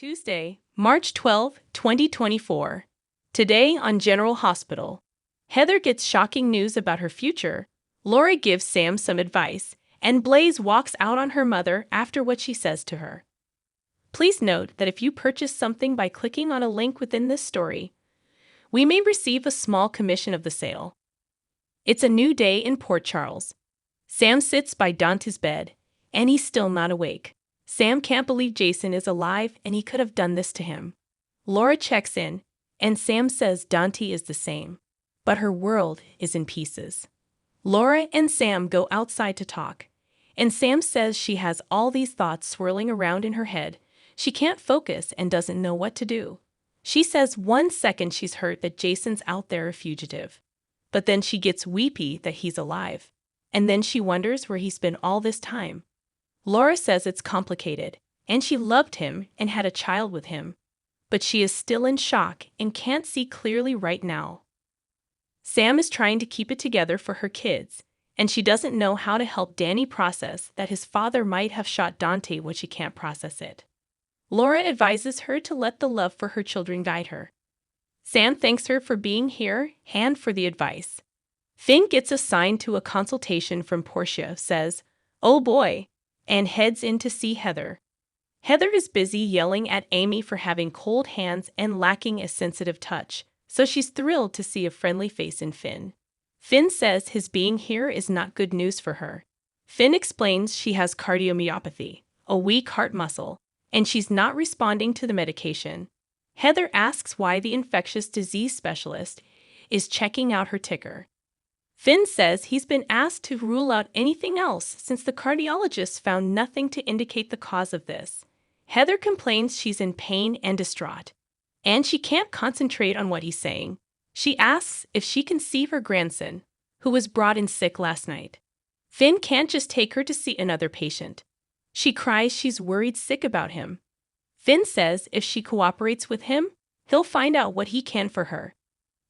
Tuesday, March 12, 2024. Today on General Hospital. Heather gets shocking news about her future. Laura gives Sam some advice, and Blaze walks out on her mother after what she says to her. Please note that if you purchase something by clicking on a link within this story, we may receive a small commission of the sale. It's a new day in Port Charles. Sam sits by Dante's bed, and he's still not awake. Sam can't believe Jason is alive and he could have done this to him. Laura checks in, and Sam says Dante is the same, but her world is in pieces. Laura and Sam go outside to talk, and Sam says she has all these thoughts swirling around in her head. She can't focus and doesn't know what to do. She says 1 second she's hurt that Jason's out there a fugitive, but then she gets weepy that he's alive, and then she wonders where he's been all this time. Laura says it's complicated, and she loved him and had a child with him, but she is still in shock and can't see clearly right now. Sam is trying to keep it together for her kids, and she doesn't know how to help Danny process that his father might have shot Dante when she can't process it. Laura advises her to let the love for her children guide her. Sam thanks her for being here and for the advice. Finn gets assigned to a consultation from Portia, says, "Oh boy," and heads in to see Heather. Heather is busy yelling at Amy for having cold hands and lacking a sensitive touch, so she's thrilled to see a friendly face in Finn. Finn says his being here is not good news for her. Finn explains she has cardiomyopathy, a weak heart muscle, and she's not responding to the medication. Heather asks why the infectious disease specialist is checking out her ticker. Finn says he's been asked to rule out anything else since the cardiologist found nothing to indicate the cause of this. Heather complains she's in pain and distraught, and she can't concentrate on what he's saying. She asks if she can see her grandson, who was brought in sick last night. Finn can't just take her to see another patient. She cries she's worried sick about him. Finn says if she cooperates with him, he'll find out what he can for her.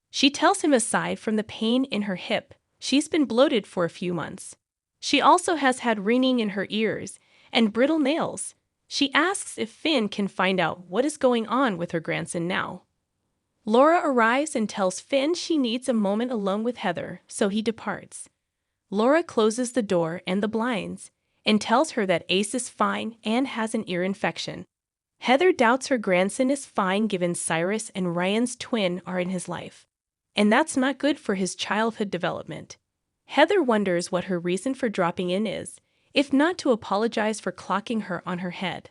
She tells him aside from the pain in her hip, she's been bloated for a few months. She also has had ringing in her ears and brittle nails. She asks if Finn can find out what is going on with her grandson now. Laura arrives and tells Finn she needs a moment alone with Heather, so he departs. Laura closes the door and the blinds and tells her that Ace is fine and has an ear infection. Heather doubts her grandson is fine given Cyrus and Ryan's twin are in his life, and that's not good for his childhood development. Heather wonders what her reason for dropping in is, if not to apologize for clocking her on her head.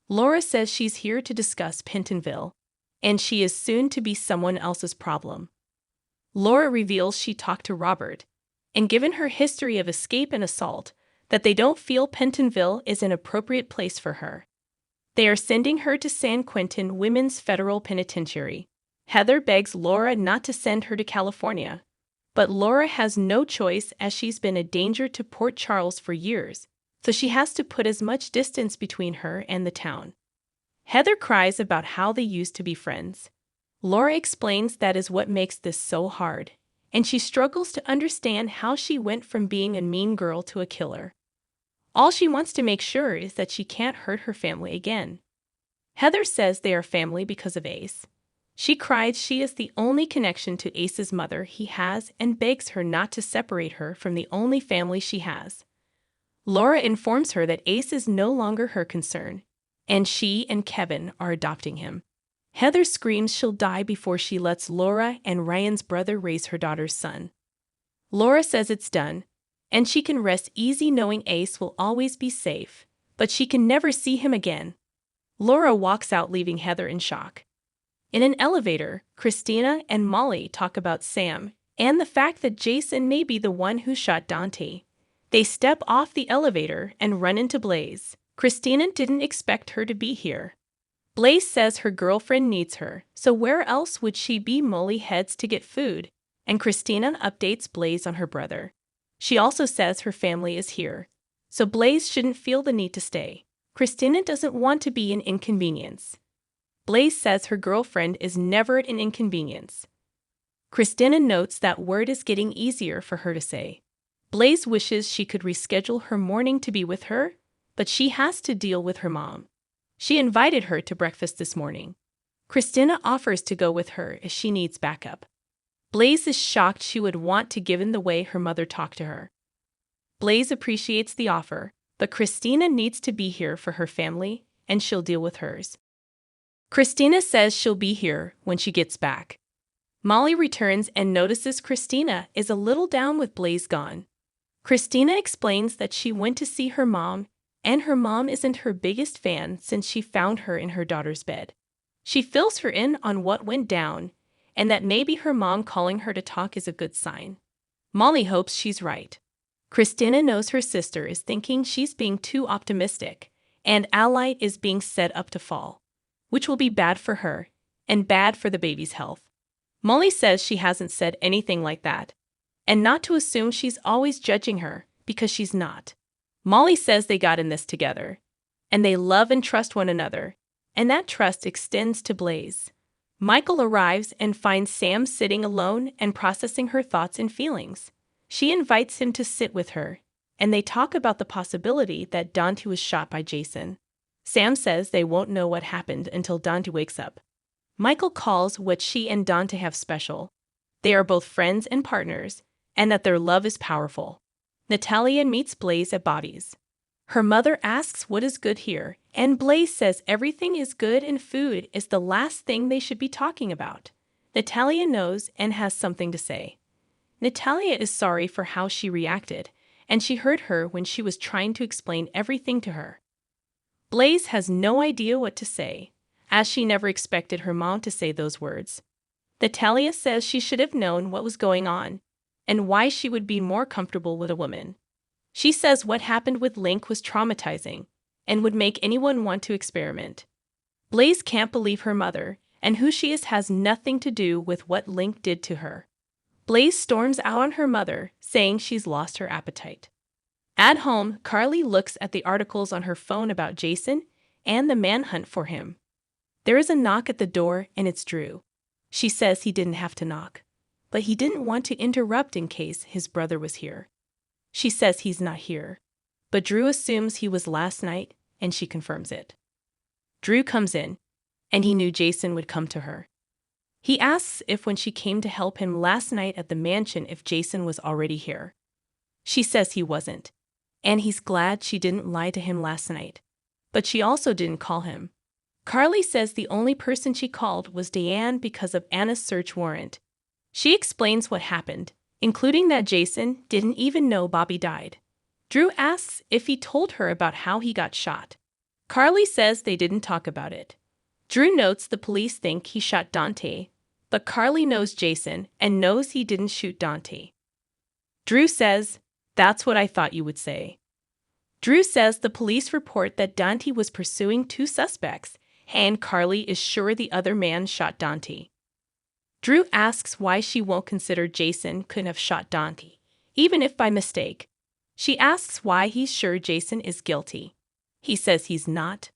Laura says she's here to discuss Pentonville, and she is soon to be someone else's problem. Laura reveals she talked to Robert, and given her history of escape and assault, that they don't feel Pentonville is an appropriate place for her. They are sending her to San Quentin Women's Federal Penitentiary. Heather begs Laura not to send her to California, but Laura has no choice as she's been a danger to Port Charles for years, so she has to put as much distance between her and the town. Heather cries about how they used to be friends. Laura explains that is what makes this so hard, and she struggles to understand how she went from being a mean girl to a killer. All she wants to make sure is that she can't hurt her family again. Heather says they are family because of Ace. She cries she is the only connection to Ace's mother he has and begs her not to separate her from the only family she has. Laura informs her that Ace is no longer her concern, and she and Kevin are adopting him. Heather screams she'll die before she lets Laura and Ryan's brother raise her daughter's son. Laura says it's done, and she can rest easy knowing Ace will always be safe, but she can never see him again. Laura walks out leaving Heather in shock. In an elevator, Christina and Molly talk about Sam and the fact that Jason may be the one who shot Dante. They step off the elevator and run into Blaze. Christina didn't expect her to be here. Blaze says her girlfriend needs her, so where else would she be? Molly heads to get food, and Christina updates Blaze on her brother. She also says her family is here, so Blaze shouldn't feel the need to stay. Christina doesn't want to be an inconvenience. Blaze says her girlfriend is never an inconvenience. Christina notes that word is getting easier for her to say. Blaze wishes she could reschedule her morning to be with her, but she has to deal with her mom. She invited her to breakfast this morning. Christina offers to go with her as she needs backup. Blaze is shocked she would want to given the way her mother talked to her. Blaze appreciates the offer, but Christina needs to be here for her family, and she'll deal with hers. Christina says she'll be here when she gets back. Molly returns and notices Christina is a little down with Blaze gone. Christina explains that she went to see her mom, and her mom isn't her biggest fan since she found her in her daughter's bed. She fills her in on what went down, and that maybe her mom calling her to talk is a good sign. Molly hopes she's right. Christina knows her sister is thinking she's being too optimistic, and Allight is being set up to fall, which will be bad for her, and bad for the baby's health. Molly says she hasn't said anything like that, and not to assume she's always judging her, because she's not. Molly says they got in this together, and they love and trust one another, and that trust extends to Blaze. Michael arrives and finds Sam sitting alone and processing her thoughts and feelings. She invites him to sit with her, and they talk about the possibility that Dante was shot by Jason. Sam says they won't know what happened until Dante wakes up. Michael calls what she and Dante have special. They are both friends and partners, and that their love is powerful. Natalia meets Blaze at Bobby's. Her mother asks what is good here, and Blaze says everything is good and food is the last thing they should be talking about. Natalia knows and has something to say. Natalia is sorry for how she reacted, and she hurt her when she was trying to explain everything to her. Blaze has no idea what to say, as she never expected her mom to say those words. Natalia says she should have known what was going on, and why she would be more comfortable with a woman. She says what happened with Link was traumatizing, and would make anyone want to experiment. Blaze can't believe her mother, and who she is has nothing to do with what Link did to her. Blaze storms out on her mother, saying she's lost her appetite. At home, Carly looks at the articles on her phone about Jason and the manhunt for him. There is a knock at the door, and it's Drew. She says he didn't have to knock, but he didn't want to interrupt in case his brother was here. She says he's not here, but Drew assumes he was last night, and she confirms it. Drew comes in, and he knew Jason would come to her. He asks if when she came to help him last night at the mansion if Jason was already here. She says he wasn't, and he's glad she didn't lie to him last night, but she also didn't call him. Carly says the only person she called was Diane because of Anna's search warrant. She explains what happened, including that Jason didn't even know Bobby died. Drew asks if he told her about how he got shot. Carly says they didn't talk about it. Drew notes the police think he shot Dante, but Carly knows Jason and knows he didn't shoot Dante. Drew says, "That's what I thought you would say." Drew says the police report that Dante was pursuing two suspects, and Carly is sure the other man shot Dante. Drew asks why she won't consider Jason couldn't have shot Dante, even if by mistake. She asks why he's sure Jason is guilty. He says he's not,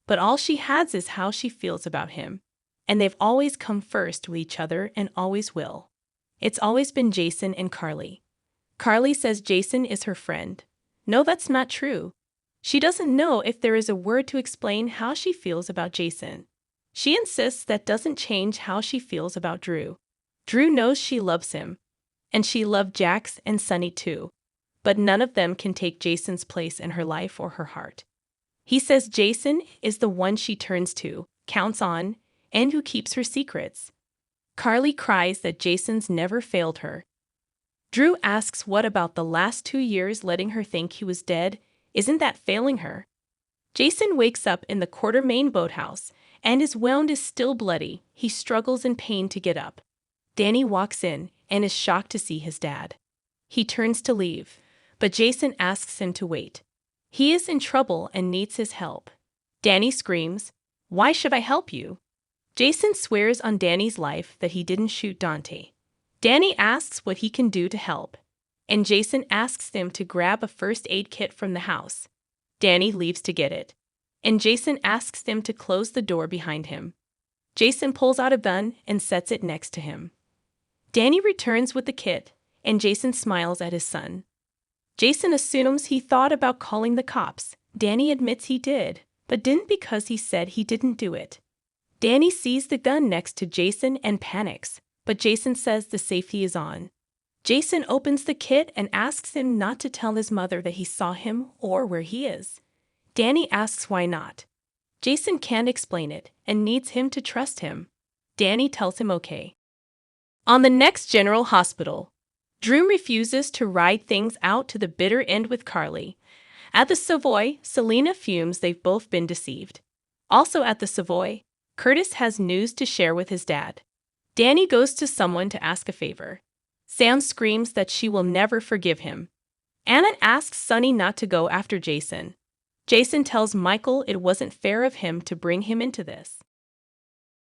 but all she has is how she feels about him, and they've always come first with each other and always will. It's always been Jason and Carly. Carly says Jason is her friend. No, that's not true. She doesn't know if there is a word to explain how she feels about Jason. She insists that doesn't change how she feels about Drew. Drew knows she loves him, and she loved Jax and Sunny too, but none of them can take Jason's place in her life or her heart. He says Jason is the one she turns to, counts on, and who keeps her secrets. Carly cries that Jason's never failed her. Drew asks what about the last 2 years letting her think he was dead? Isn't that failing her? Jason wakes up in the Quartermain boathouse, and his wound is still bloody. He struggles in pain to get up. Danny walks in and is shocked to see his dad. He turns to leave, but Jason asks him to wait. He is in trouble and needs his help. Danny screams, "Why should I help you?" Jason swears on Danny's life that he didn't shoot Dante. Danny asks what he can do to help, and Jason asks him to grab a first aid kit from the house. Danny leaves to get it, and Jason asks him to close the door behind him. Jason pulls out a gun and sets it next to him. Danny returns with the kit, and Jason smiles at his son. Jason assumes he thought about calling the cops. Danny admits he did, but didn't because he said he didn't do it. Danny sees the gun next to Jason and panics, but Jason says the safety is on. Jason opens the kit and asks him not to tell his mother that he saw him or where he is. Danny asks why not. Jason can't explain it and needs him to trust him. Danny tells him okay. On the next General Hospital, Drew refuses to ride things out to the bitter end with Carly. At the Savoy, Selena fumes they've both been deceived. Also at the Savoy, Curtis has news to share with his dad. Danny goes to someone to ask a favor. Sam screams that she will never forgive him. Anna asks Sonny not to go after Jason. Jason tells Michael it wasn't fair of him to bring him into this.